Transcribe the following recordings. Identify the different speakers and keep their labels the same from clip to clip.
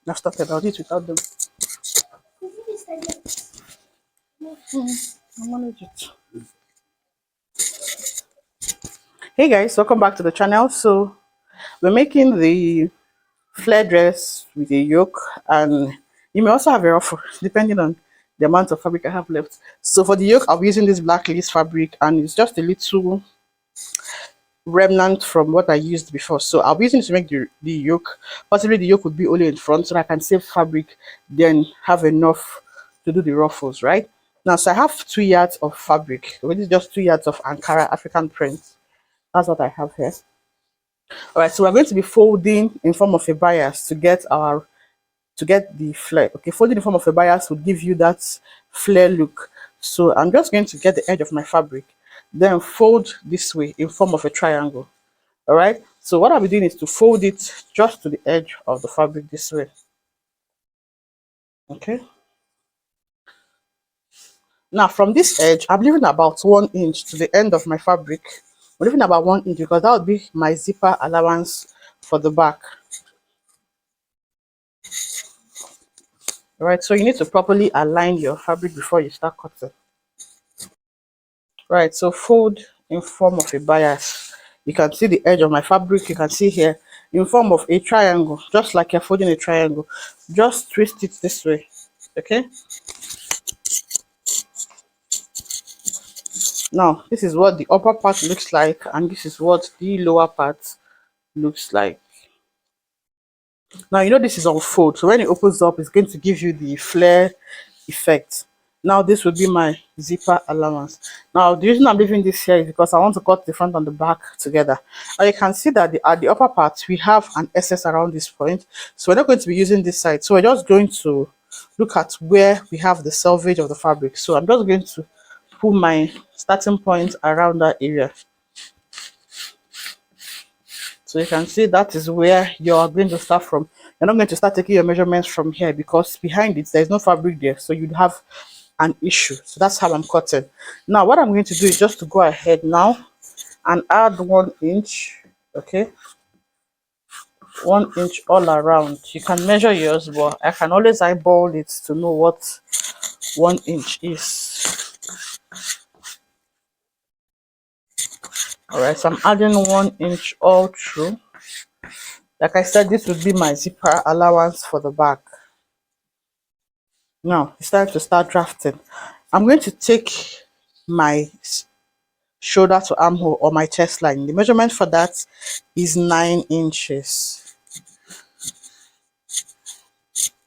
Speaker 1: Now stop it, I'll do it without them. I'll manage it. Hey guys, welcome back to the channel. So we're making the flare dress with a yoke, and you may also have a ruffle depending on the amount of fabric I have left. So for the yoke, I'll be using this black lace fabric, and it's just a little remnant from what I used before. So I'll be using it to make the yoke. Possibly the yoke would be only in front so that I can save fabric, then have enough to do the ruffles, right? Now, so I have 2 yards of fabric. This is just 2 yards of Ankara African print. That's what I have here. All right, so we're going to be folding in form of a bias to get the flare. Okay, folding in form of a bias would give you that flare look. So I'm just going to get the edge of my fabric, then fold this way in form of a triangle. All right, so what I'll be doing is to fold it just to the edge of the fabric this way. Okay, now from this edge I'm leaving about 1 inch to the end of my fabric. I'm leaving about 1 inch because that would be my zipper allowance for the back. All right, so you need to properly align your fabric before you start cutting. Right, so fold in form of a bias. You can see the edge of my fabric, you can see here, in form of a triangle, just like you're folding a triangle. Just twist it this way, okay? Now, this is what the upper part looks like, and this is what the lower part looks like. Now, you know this is on fold, so when it opens up, it's going to give you the flare effect. Now, this will be my zipper allowance. Now, the reason I'm leaving this here is because I want to cut the front and the back together. And you can see that at the upper part, we have an excess around this point. So we're not going to be using this side. So we're just going to look at where we have the selvage of the fabric. So I'm just going to put my starting point around that area. So you can see that is where you're going to start from. You're not going to start taking your measurements from here because behind it, there's no fabric there. So you'd have an issue. So that's how I'm cutting. Now, what I'm going to do is just to go ahead now and add 1 inch, okay? 1 inch all around. You can measure yours, but I can always eyeball it to know what 1 inch is. All right, so I'm adding 1 inch all through. Like I said, this would be my zipper allowance for the back. Now it's time to start drafting. I'm going to take my shoulder to armhole or my chest line. The measurement for that is 9 inches.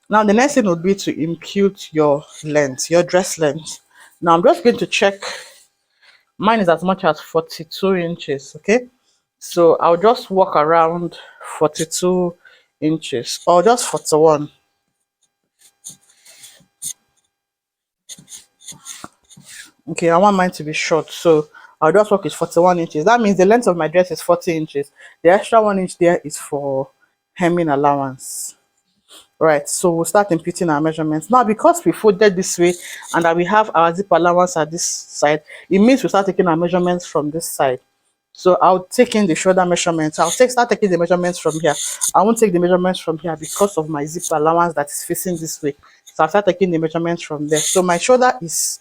Speaker 1: Now the next thing would be to impute your length, your dress length. Now I'm just going to check. Mine is as much as 42 inches, okay? So I'll just walk around 42 inches or just 41. Okay, I want mine to be short, so I'll just work with 41 inches. That means the length of my dress is 40 inches. The extra 1 inch there is for hemming allowance. Right, so we'll start imputing our measurements. Now, because we folded this way and that we have our zip allowance at this side, it means we start taking our measurements from this side. So I'll take in the shoulder measurements. Start taking the measurements from here. I won't take the measurements from here because of my zip allowance that is facing this way. So I'll start taking the measurements from there. So my shoulder is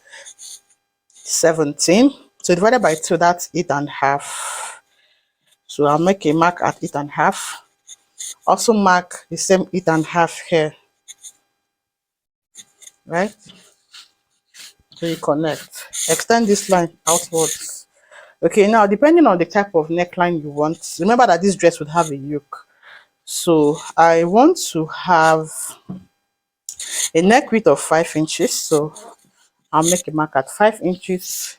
Speaker 1: 17. So divided by 2, that's 8.5. So I'll make a mark at 8.5. Also mark the same 8.5 here. Right? So you connect. Extend this line outwards. Okay, now depending on the type of neckline you want, remember that this dress would have a yoke. So I want to have a neck width of 5 inches. So I'll make a mark at 5 inches.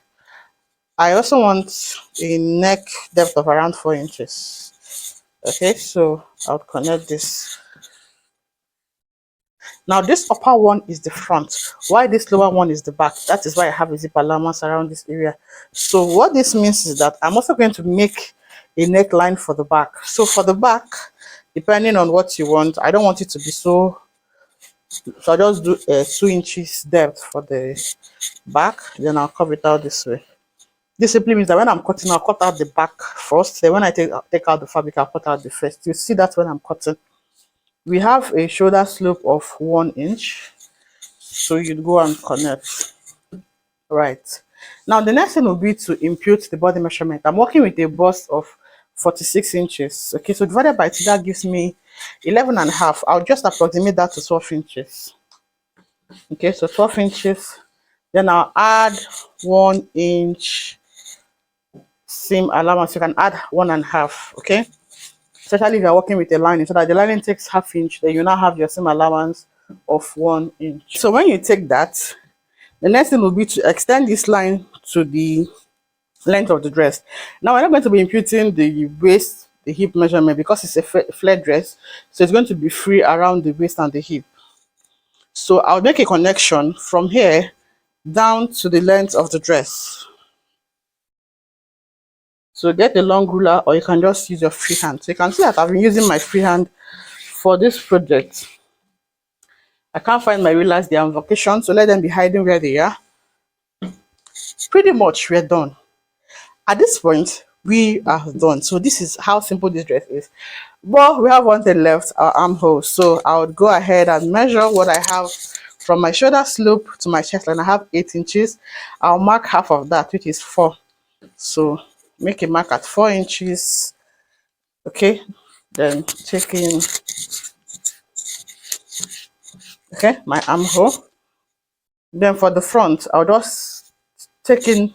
Speaker 1: I also want a neck depth of around 4 inches. Okay, so I'll connect this. Now this upper one is the front, while this lower one is the back. That is why I have a zip allowance around this area. So what this means is that I'm also going to make a neckline for the back. So for the back, depending on what you want, I don't want it to be so I'll just do 2 inches depth for the back, then I'll curve it out this way. This simply means that when I'm cutting, I'll cut out the back first. Then when I take out the fabric, I'll cut out the first. You see that when I'm cutting. We have a shoulder slope of 1 inch, so you'd go and connect. Right. Now the next thing will be to impute the body measurement. I'm working with a bust of 46 inches. Okay, so divided by 2, that gives me 11 and a half. I'll just approximate that to 12 inches. Okay, so 12 inches. Then I'll add 1 inch seam allowance. You can add 1.5. Okay, especially if you're working with a lining, so that the lining takes ½ inch, then you now have your seam allowance of 1 inch. So when you take that, the next thing will be to extend this line to the length of the dress. Now we're not going to be imputing the waist, the hip measurement, because it's a flare dress, so it's going to be free around the waist and the hip. So I'll make a connection from here down to the length of the dress. So get a long ruler, or you can just use your free hand. So you can see that I've been using my free hand for this project. I can't find my rulers, they are on vacation, so let them be hiding where they are. Pretty much we're done. At this point, we are done. So this is how simple this dress is. But we have one thing left, our armhole. So I would go ahead and measure what I have from my shoulder slope to my chest line. I have 8 inches. I'll mark half of that, which is 4. So make a mark at 4 inches. Okay, then taking my armhole. Then for the front, I'll just take in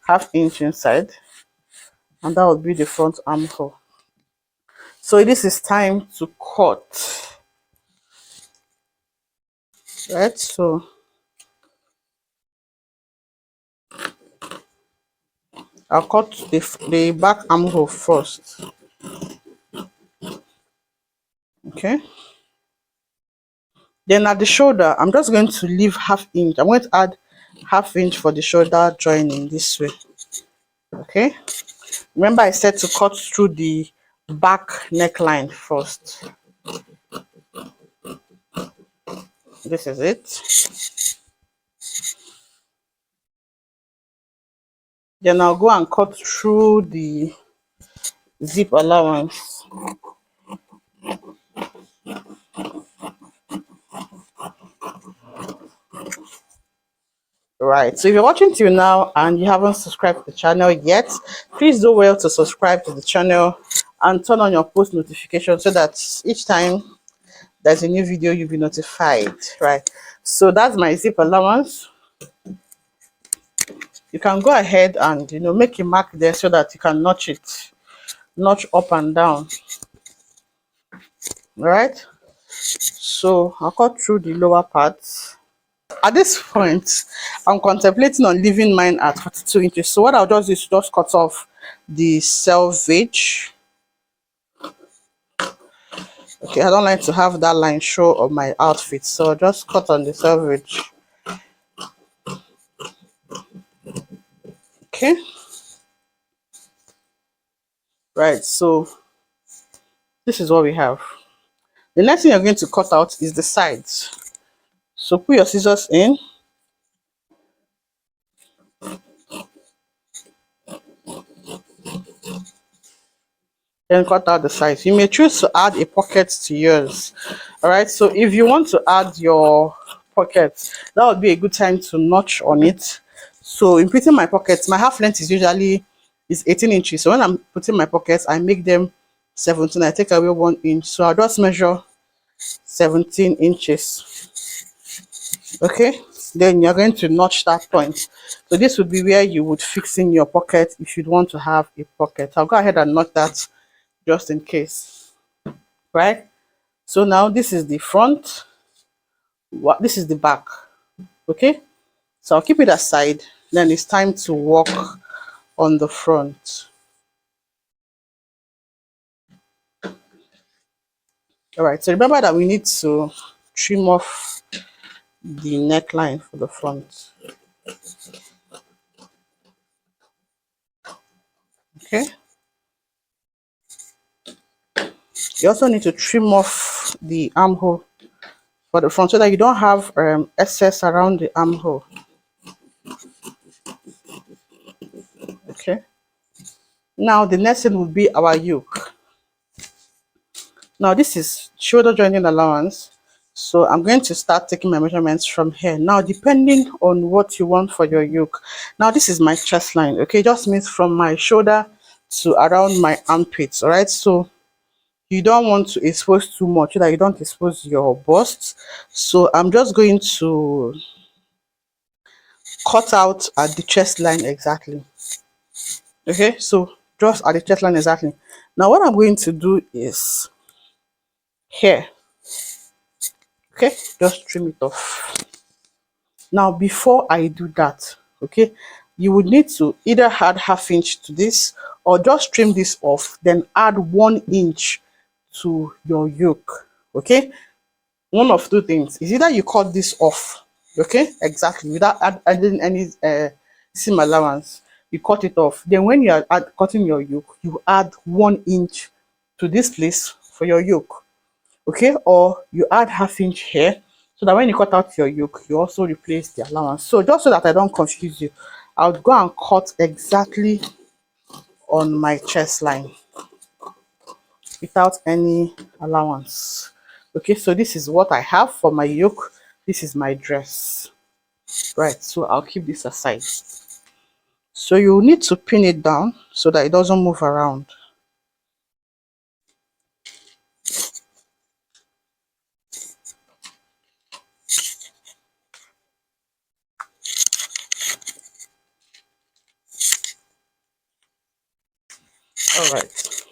Speaker 1: ½ inch inside, and that will be the front armhole. So this is time to cut. Right, so I'll cut the back armhole first. Okay, then at the shoulder, I'm just going to leave ½ inch. I'm going to add ½ inch for the shoulder joining this way. Okay, remember I said to cut through the back neckline first. This is it. Then I'll go and cut through the zip allowance. Right, so if you're watching till now and you haven't subscribed to the channel yet, please do well to subscribe to the channel and turn on your post notification so that each time there's a new video you'll be notified. Right, so that's my zip allowance. You can go ahead and make a mark there so that you can notch it, notch up and down. All right, so I'll cut through the lower parts. At this point, I'm contemplating on leaving mine at 42 inches. So what I'll just do is just cut off the selvage. Okay, I don't like to have that line show of my outfit, so I'll just cut on the selvage. Okay. Right, so this is what we have. The next thing you're going to cut out is the sides. So put your scissors in. Then cut out the sides. You may choose to add a pocket to yours. All right, so if you want to add your pocket, that would be a good time to notch on it. So in putting my pockets, my half length is 18 inches. So when I'm putting my pockets, I make them 17. I take away 1 inch. So I'll just measure 17 inches. Okay, then you're going to notch that point. So this would be where you would fix in your pocket if you'd want to have a pocket. I'll go ahead and notch that just in case. Right, so now this is the front, this is the back. Okay, so I'll keep it aside. Then it's time to work on the front. All right, so remember that we need to trim off the neckline for the front. Okay, you also need to trim off the armhole for the front so that you don't have excess around the armhole. Okay, now the next thing will be our yoke. Now this is shoulder joining allowance. So I'm going to start taking my measurements from here. Now, depending on what you want for your yoke. Now this is my chest line, okay? Just means from my shoulder to around my armpits, all right? So you don't want to expose too much so that you don't expose your bust. So I'm just going to cut out at the chest line exactly. Okay, so just at the chest line exactly. Now what I'm going to do is here. Okay, just trim it off. Now before I do that, okay, you would need to either add half inch to this or just trim this off, then add 1 inch to your yoke. Okay, one of two things is either you cut this off, okay, exactly, without adding any seam allowance. You cut it off, then when you are cutting your yoke, you add 1 inch to this place for your yoke, okay, or you add half inch here so that when you cut out your yoke, you also replace the allowance. So just so that I don't confuse you, I'll go and cut exactly on my chest line without any allowance. Okay, so this is what I have for my yoke. This is my dress. Right, so I'll keep this aside. So you need to pin it down so that it doesn't move around. All right.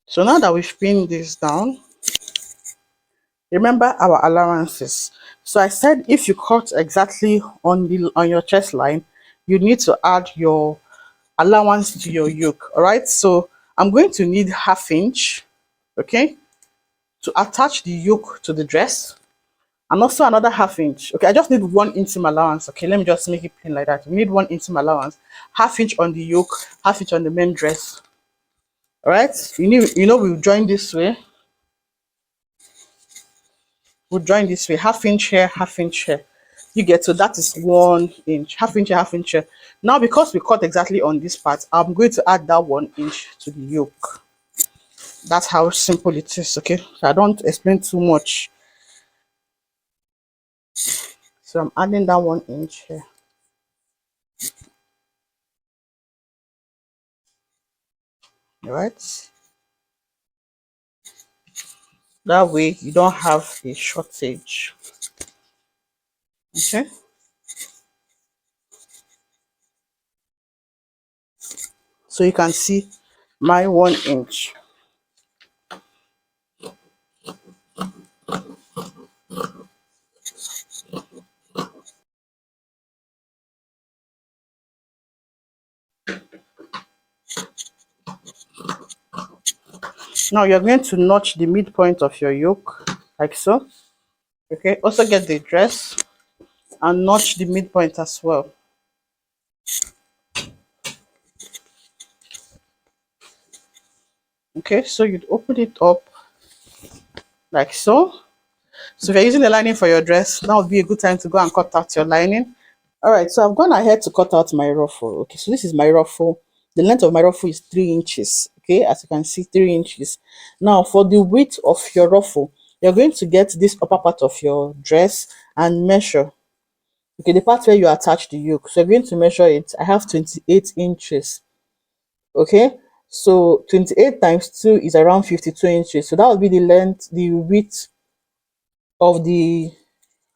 Speaker 1: So now that we've pinned this down, remember our allowances. So I said if you cut exactly on your chest line, you need to add your allowance to your yoke. All right. So I'm going to need half inch, okay, to attach the yoke to the dress, and also another half inch. Okay, I just need 1 inch allowance. Okay, let me just make it plain like that. We need 1 inch allowance, half inch on the yoke, half inch on the main dress. All right. We'll join this way. We'll join this way, half inch here, half inch here. You get, so that is 1 inch, half inch here, half inch here. Now because we cut exactly on this part, I'm going to add that 1 inch to the yoke. That's how simple it is. Okay, so I don't explain too much. So I'm adding that 1 inch here. All right, that way you don't have a shortage. Okay, so you can see my 1 inch. Now you're going to notch the midpoint of your yoke like so. Okay, also get the dress and notch the midpoint as well. Okay, so you'd open it up like so. So if you're using the lining for your dress, that would be a good time to go and cut out your lining. All right, so I've gone ahead to cut out my ruffle. Okay, so this is my ruffle. The length of my ruffle is 3 inches. Okay, as you can see, 3 inches. Now, for the width of your ruffle, you're going to get this upper part of your dress and measure. Okay, the part where you attach the yoke. So you're going to measure it. I have 28 inches. Okay, so 28 times 2 is around 52 inches. So that would be the length, the width of the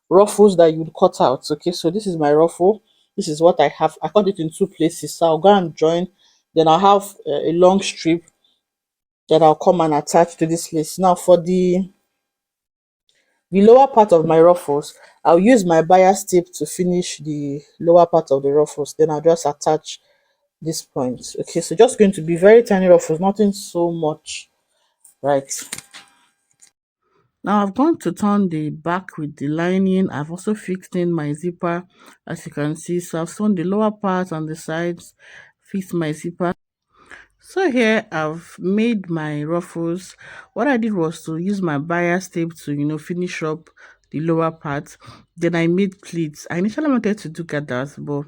Speaker 1: ruffles that you would cut out. Okay, so this is my ruffle. This is what I have. I cut it in two places. So I'll go and join. Then I'll have a long strip that I'll come and attach to this lace. Now for the lower part of my ruffles, I'll use my bias tip to finish the lower part of the ruffles. Then I'll just attach this point. Okay, so just going to be very tiny ruffles, nothing so much, right? Now I've gone to turn the back with the lining. I've also fixed in my zipper, as you can see. So I've sewn the lower part and the sides, fixed my zipper. So here I've made my ruffles. What I did was to use my bias tape to, finish up the lower part. Then I made pleats. I initially wanted to do gathers, but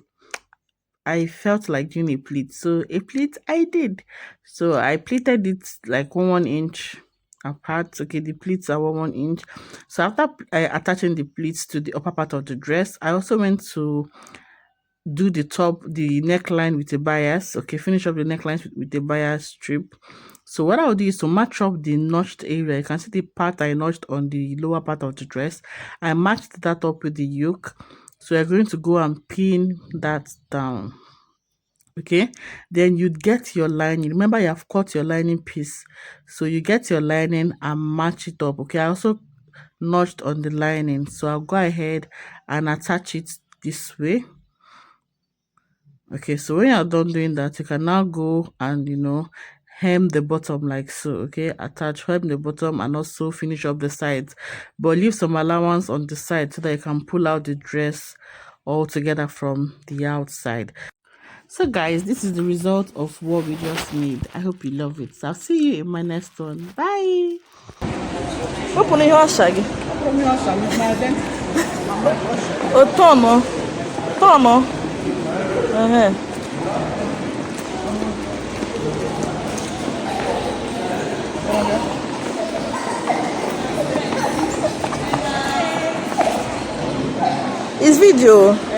Speaker 1: I felt like doing a pleat. So a pleat I did. So I pleated it like 1 inch apart. Okay, the pleats are 1 inch. So after attaching the pleats to the upper part of the dress, I also went to do the neckline with a bias. Okay, finish up the neckline with a bias strip. So what I'll do is to match up the notched area. You can see the part I notched on the lower part of the dress. I matched that up with the yoke. So you're going to go and pin that down. Okay, then you'd get your lining. Remember, you have cut your lining piece. So you get your lining and match it up. Okay, I also notched on the lining. So I'll go ahead and attach it this way. Okay, so when you're done doing that, you can now go and hem the bottom like so. Okay, hem the bottom and also finish up the sides, but leave some allowance on the side so that you can pull out the dress all together from the outside. So guys, this is the result of what we just made. I hope you love it. So I'll see you in my next one. Bye. Open your shaggy. Oh, tono. It's video.